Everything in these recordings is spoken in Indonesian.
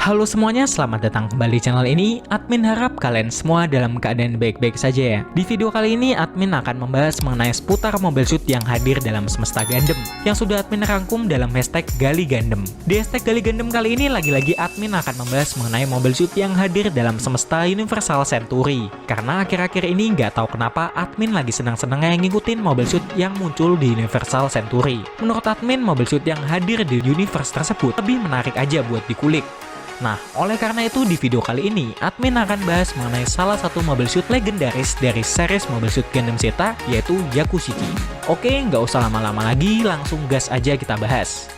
Halo semuanya, selamat datang kembali di channel ini. Admin harap kalian semua dalam keadaan baik-baik saja ya. Di video kali ini, admin akan membahas mengenai seputar Mobile Suit yang hadir dalam Semesta Gundam, yang sudah admin rangkum dalam hashtag Gali Gundam. Di hashtag Gali Gundam kali ini, lagi-lagi admin akan membahas mengenai Mobile Suit yang hadir dalam Semesta Universal Century. Karena akhir-akhir ini nggak tahu kenapa admin lagi senang-senangnya ngikutin Mobile Suit yang muncul di Universal Century. Menurut admin, Mobile Suit yang hadir di universe tersebut lebih menarik aja buat dikulik. Nah, oleh karena itu di video kali ini, admin akan bahas mengenai salah satu Mobile Suit legendaris dari series Mobile Suit Gundam Zeta, yaitu Yakushiki. Oke, nggak usah lama-lama lagi, langsung gas aja kita bahas.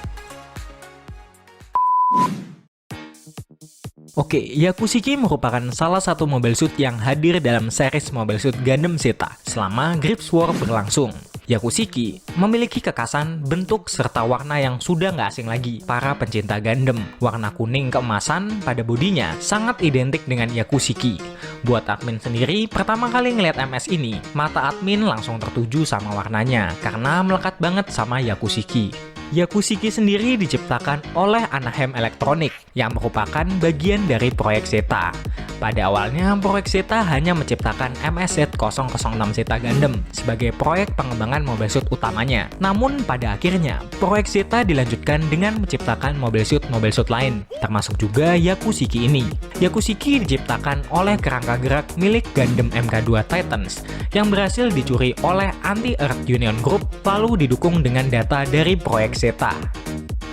Oke, Yakushiki merupakan salah satu Mobile Suit yang hadir dalam series Mobile Suit Gundam Zeta selama Grips War berlangsung. Yakushiki memiliki kekasan, bentuk, serta warna yang sudah nggak asing lagi para pencinta Gundam. Warna kuning keemasan pada bodinya sangat identik dengan Yakushiki. Buat admin sendiri, pertama kali ngeliat MS ini, mata admin langsung tertuju sama warnanya karena melekat banget sama Yakushiki. Yakushiki sendiri diciptakan oleh Anaheim Electronic yang merupakan bagian dari proyek Zeta. Pada awalnya, proyek Zeta hanya menciptakan MSZ-006 Zeta Gundam sebagai proyek pengembangan Mobile Suit utamanya. Namun pada akhirnya, proyek Zeta dilanjutkan dengan menciptakan Mobile Suit lain, termasuk juga Yakushiki ini. Yakushiki diciptakan oleh kerangka gerak milik Gundam MK2 Titans yang berhasil dicuri oleh Anti-Earth Union Group lalu didukung dengan data dari proyek Zeta.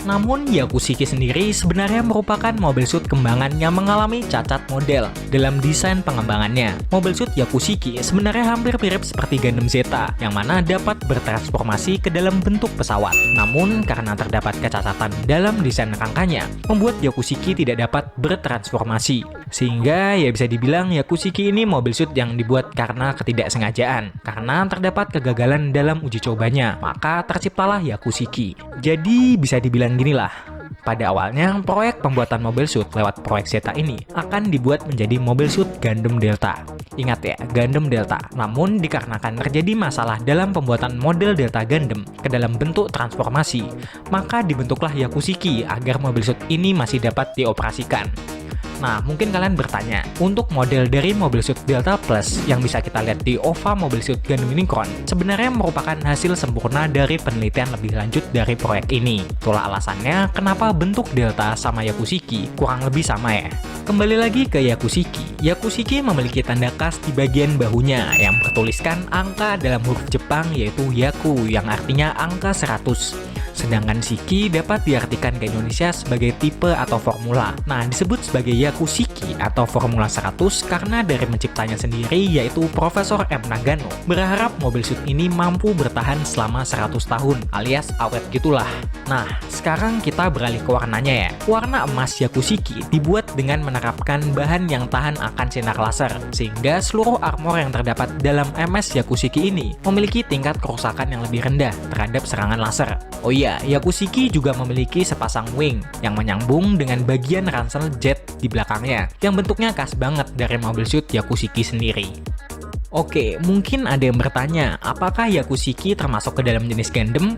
Namun, Yakushiki sendiri sebenarnya merupakan Mobile Suit kembangan yang mengalami cacat model dalam desain pengembangannya. Mobile Suit Yakushiki sebenarnya hampir mirip seperti Gundam Zeta, yang mana dapat bertransformasi ke dalam bentuk pesawat. Namun, karena terdapat kecacatan dalam desain rangkanya, membuat Yakushiki tidak dapat bertransformasi. Sehingga, ya bisa dibilang Yakushiki ini Mobile Suit yang dibuat karena ketidaksengajaan. Karena terdapat kegagalan dalam uji cobanya, maka terciptalah Yakushiki. Jadi, bisa dibilang ginilah, pada awalnya proyek pembuatan Mobile Suit lewat proyek Zeta ini akan dibuat menjadi Mobile Suit Gundam Delta. Ingat ya, Gundam Delta. Namun dikarenakan terjadi masalah dalam pembuatan model Delta Gundam ke dalam bentuk transformasi, maka dibentuklah Yakushiki agar Mobile Suit ini masih dapat dioperasikan. Nah, mungkin kalian bertanya, untuk model dari Mobile Suit Delta Plus yang bisa kita lihat di OVA Mobile Suit Gundam Unicron sebenarnya merupakan hasil sempurna dari penelitian lebih lanjut dari proyek ini. Itulah alasannya kenapa bentuk Delta sama Yakushiki kurang lebih sama ya. Kembali lagi ke Yakushiki. Yakushiki memiliki tanda khas di bagian bahunya yang bertuliskan angka dalam huruf Jepang yaitu Yaku yang artinya angka 100. Sedangkan Shiki dapat diartikan ke Indonesia sebagai tipe atau formula. Nah, disebut sebagai Yakushiki atau Formula 100 karena dari menciptanya sendiri yaitu Profesor M. Nagano berharap Mobile Suit ini mampu bertahan selama 100 tahun alias awet gitulah. Nah, sekarang kita beralih ke warnanya ya. Warna emas Yakushiki dibuat dengan menerapkan bahan yang tahan akan sinar laser sehingga seluruh armor yang terdapat dalam MS Yakushiki ini memiliki tingkat kerusakan yang lebih rendah terhadap serangan laser. Oh iya, Yakushiki juga memiliki sepasang wing yang menyambung dengan bagian ransel jet di belakangnya yang bentuknya khas banget dari Mobile Suit Yakushiki sendiri. Oke, mungkin ada yang bertanya, apakah Yakushiki termasuk ke dalam jenis Gundam?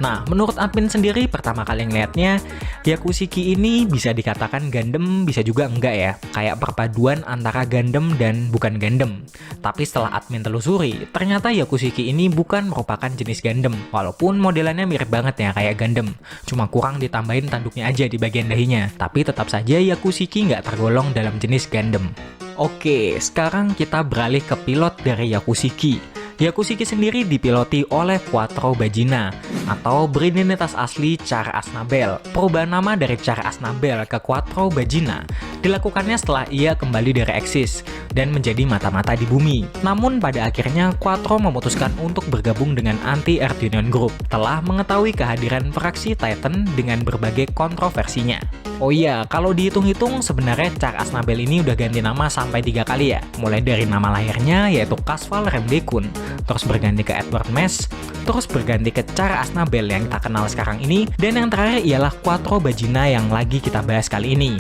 Nah, menurut admin sendiri pertama kali ngeliatnya, Yakushiki ini bisa dikatakan Gundam, bisa juga enggak ya. Kayak perpaduan antara Gundam dan bukan Gundam. Tapi setelah admin telusuri, ternyata Yakushiki ini bukan merupakan jenis Gundam. Walaupun modelannya mirip banget ya kayak Gundam. Cuma kurang ditambahin tanduknya aja di bagian dahinya. Tapi tetap saja Yakushiki nggak tergolong dalam jenis Gundam. Oke, sekarang kita beralih ke pilot dari Yakushiki. Yakushiki sendiri dipiloti oleh Quattro Bagina atau beridentitas asli Char Aznable. Perubahan nama dari Char Aznable ke Quattro Bagina dilakukannya setelah ia kembali dari Axis dan menjadi mata-mata di bumi. Namun pada akhirnya Quattro memutuskan untuk bergabung dengan Anti-Earth Union Group telah mengetahui kehadiran fraksi Titan dengan berbagai kontroversinya. Oh iya, kalau dihitung-hitung sebenarnya Char Aznable ini udah ganti nama sampai 3 kali ya. Mulai dari nama lahirnya yaitu Kasval Remdekun, terus berganti ke Edward Mess, terus berganti ke Char Aznable yang kita kenal sekarang ini, dan yang terakhir ialah Quattro Bagina yang lagi kita bahas kali ini.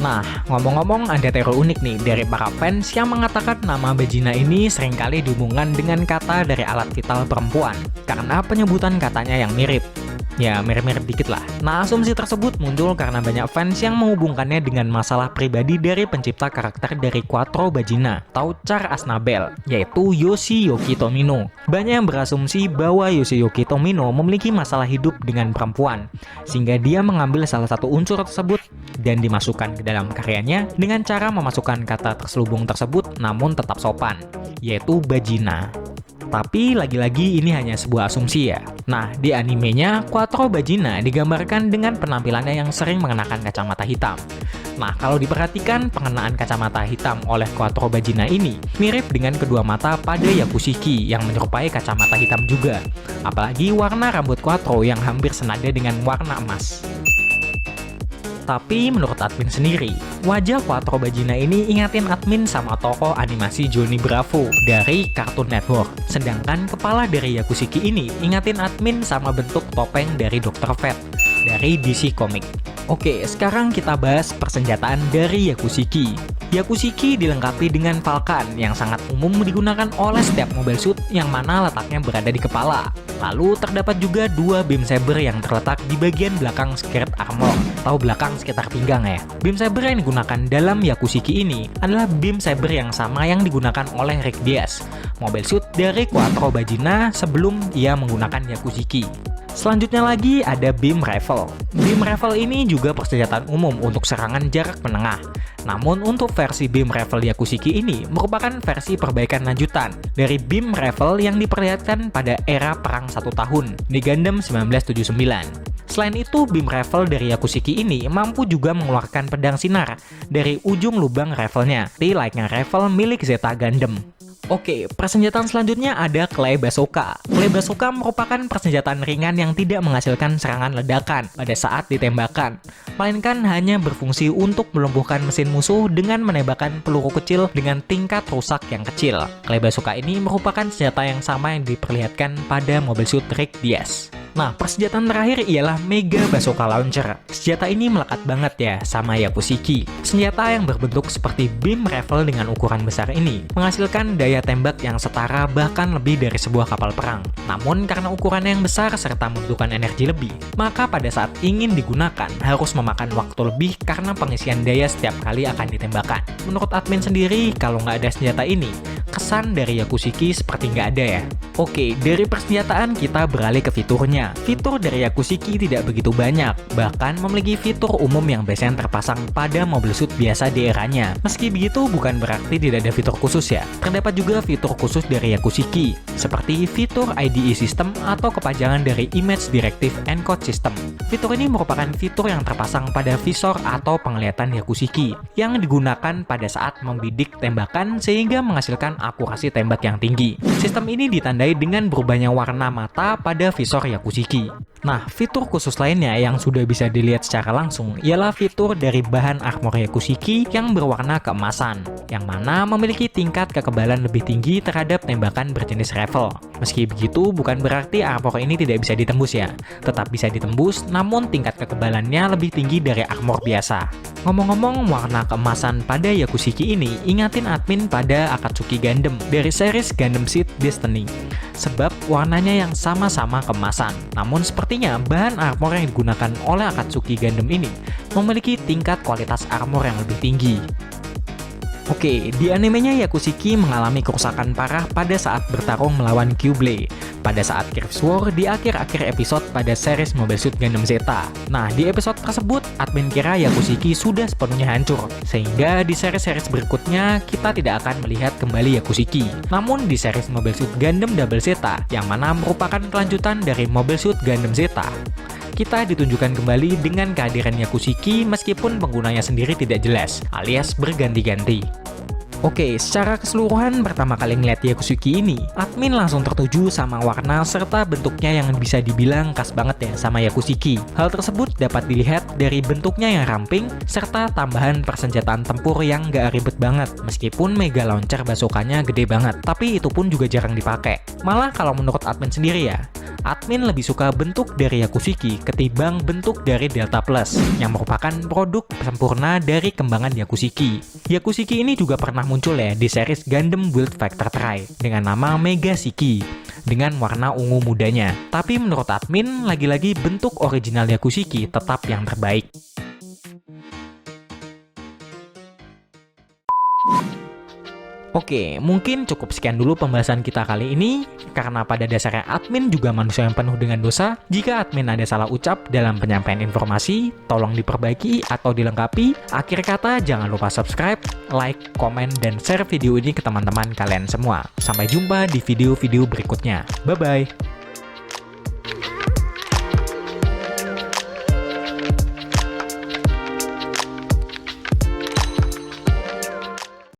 Nah, ngomong-ngomong ada teori unik nih dari para fans yang mengatakan nama Bagina ini seringkali dihubungkan dengan kata dari alat vital perempuan, karena penyebutan katanya yang mirip. Ya, mirip-mirip dikit lah. Nah, asumsi tersebut muncul karena banyak fans yang menghubungkannya dengan masalah pribadi dari pencipta karakter dari Quattro Baggina atau Char Aznable, yaitu Yoshiyuki Tomino. Banyak yang berasumsi bahwa Yoshiyuki Tomino memiliki masalah hidup dengan perempuan, sehingga dia mengambil salah satu unsur tersebut dan dimasukkan ke dalam karyanya dengan cara memasukkan kata terselubung tersebut namun tetap sopan, yaitu Baggina. Tapi lagi-lagi ini hanya sebuah asumsi ya. Nah, di animenya, Quattro Baggina digambarkan dengan penampilannya yang sering mengenakan kacamata hitam. Nah, kalau diperhatikan, pengenaan kacamata hitam oleh Quattro Baggina ini mirip dengan kedua mata pada Yakushiki yang menyerupai kacamata hitam juga. Apalagi warna rambut Quattro yang hampir senada dengan warna emas. Tapi menurut admin sendiri, wajah Quattro Baggina ini ingatin admin sama tokoh animasi Johnny Bravo dari Cartoon Network. Sedangkan kepala dari Yakushiki ini ingatin admin sama bentuk topeng dari Dr. Fate dari DC Comics. Oke, sekarang kita bahas persenjataan dari Yakushiki. Yakushiki dilengkapi dengan Falcon yang sangat umum digunakan oleh setiap mobile suit yang mana letaknya berada di kepala. Lalu terdapat juga dua beam saber yang terletak di bagian belakang skirt armor atau belakang sekitar pinggang ya. Beam saber yang digunakan dalam Yakushiki ini adalah beam saber yang sama yang digunakan oleh Rick Diaz, mobile suit dari Quattro Baggina sebelum ia menggunakan Yakushiki. Selanjutnya lagi ada beam rifle. Beam rifle ini juga persenjataan umum untuk serangan jarak menengah. Namun untuk versi beam rifle Yakushiki ini merupakan versi perbaikan lanjutan dari beam rifle yang diperlihatkan pada era perang 1 tahun di Gundam 1979. Selain itu, beam rifle dari Yakushiki ini mampu juga mengeluarkan pedang sinar dari ujung lubang rifle-nya, layaknya rifle milik Zeta Gundam. Oke, persenjataan selanjutnya ada Clay Bazooka. Clay Bazooka merupakan persenjataan ringan yang tidak menghasilkan serangan ledakan pada saat ditembakkan, melainkan hanya berfungsi untuk melumpuhkan mesin musuh dengan menembakkan peluru kecil dengan tingkat rusak yang kecil. Clay Bazooka ini merupakan senjata yang sama yang diperlihatkan pada mobile suit Rick Diaz. Nah, persenjataan terakhir ialah Mega Bazooka Launcher. Senjata ini melekat banget ya sama Yakushiki. Senjata yang berbentuk seperti beam rifle dengan ukuran besar ini menghasilkan daya tembak yang setara bahkan lebih dari sebuah kapal perang. Namun karena ukurannya yang besar serta membutuhkan energi lebih, maka pada saat ingin digunakan harus memakan waktu lebih karena pengisian daya setiap kali akan ditembakkan. Menurut admin sendiri, kalau nggak ada senjata ini, kesan dari Yakushiki seperti nggak ada ya. Oke, dari persenjataan kita beralih ke fiturnya. Fitur dari Yakushiki tidak begitu banyak, bahkan memiliki fitur umum yang biasanya terpasang pada mobile suit biasa di eranya. Meski begitu, bukan berarti tidak ada fitur khusus ya. Terdapat juga fitur khusus dari Yakushiki, seperti fitur IDE System atau kepanjangan dari Image Directive Encode System. Fitur ini merupakan fitur yang terpasang pada visor atau penglihatan Yakushiki, yang digunakan pada saat membidik tembakan sehingga menghasilkan akurasi tembak yang tinggi. Sistem ini ditandai dengan berubahnya warna mata pada visor Yakushiki. Nah, fitur khusus lainnya yang sudah bisa dilihat secara langsung ialah fitur dari bahan armor Yakushiki yang berwarna keemasan, yang mana memiliki tingkat kekebalan lebih tinggi terhadap tembakan berjenis rifle. Meski begitu, bukan berarti armor ini tidak bisa ditembus ya. Tetap bisa ditembus, namun tingkat kekebalannya lebih tinggi dari armor biasa. Ngomong-ngomong, warna keemasan pada Yakushiki ini ingatin admin pada Akatsuki Gundam dari series Gundam Seed Destiny. Sebab warnanya yang sama-sama kemasan. Namun sepertinya bahan armor yang digunakan oleh Akatsuki Gundam ini memiliki tingkat kualitas armor yang lebih tinggi. Oke, di animenya Yakushiki mengalami kerusakan parah pada saat bertarung melawan Q-Blade pada saat Crips War di akhir-akhir episode pada series Mobile Suit Gundam Zeta. Nah, di episode tersebut, admin kira Yakushiki sudah sepenuhnya hancur, sehingga di series-series berikutnya kita tidak akan melihat kembali Yakushiki. Namun di series Mobile Suit Gundam Double Zeta, yang mana merupakan kelanjutan dari Mobile Suit Gundam Zeta, kita ditunjukkan kembali dengan kehadiran Yakushiki meskipun penggunanya sendiri tidak jelas, alias berganti-ganti. Oke, secara keseluruhan pertama kali ngeliat Yakushiki ini, admin langsung tertuju sama warna serta bentuknya yang bisa dibilang khas banget ya sama Yakushiki. Hal tersebut dapat dilihat dari bentuknya yang ramping, serta tambahan persenjataan tempur yang gak ribet banget, meskipun mega launcher bazooka-nya gede banget, tapi itu pun juga jarang dipakai. Malah kalau menurut admin sendiri ya, admin lebih suka bentuk dari Yakushiki ketimbang bentuk dari Delta Plus, yang merupakan produk sempurna dari kembangan Yakushiki. Yakushiki ini juga pernah muncul ya di series Gundam Build Factor Tri dengan nama Mega Shiki. dengan warna ungu mudanya. Tapi menurut admin, lagi-lagi bentuk original Yakushiki tetap yang terbaik. Oke, mungkin cukup sekian dulu pembahasan kita kali ini, karena pada dasarnya admin juga manusia yang penuh dengan dosa. Jika admin ada salah ucap dalam penyampaian informasi, tolong diperbaiki atau dilengkapi. Akhir kata, jangan lupa subscribe, like, komen, dan share video ini ke teman-teman kalian semua. Sampai jumpa di video-video berikutnya. Bye-bye!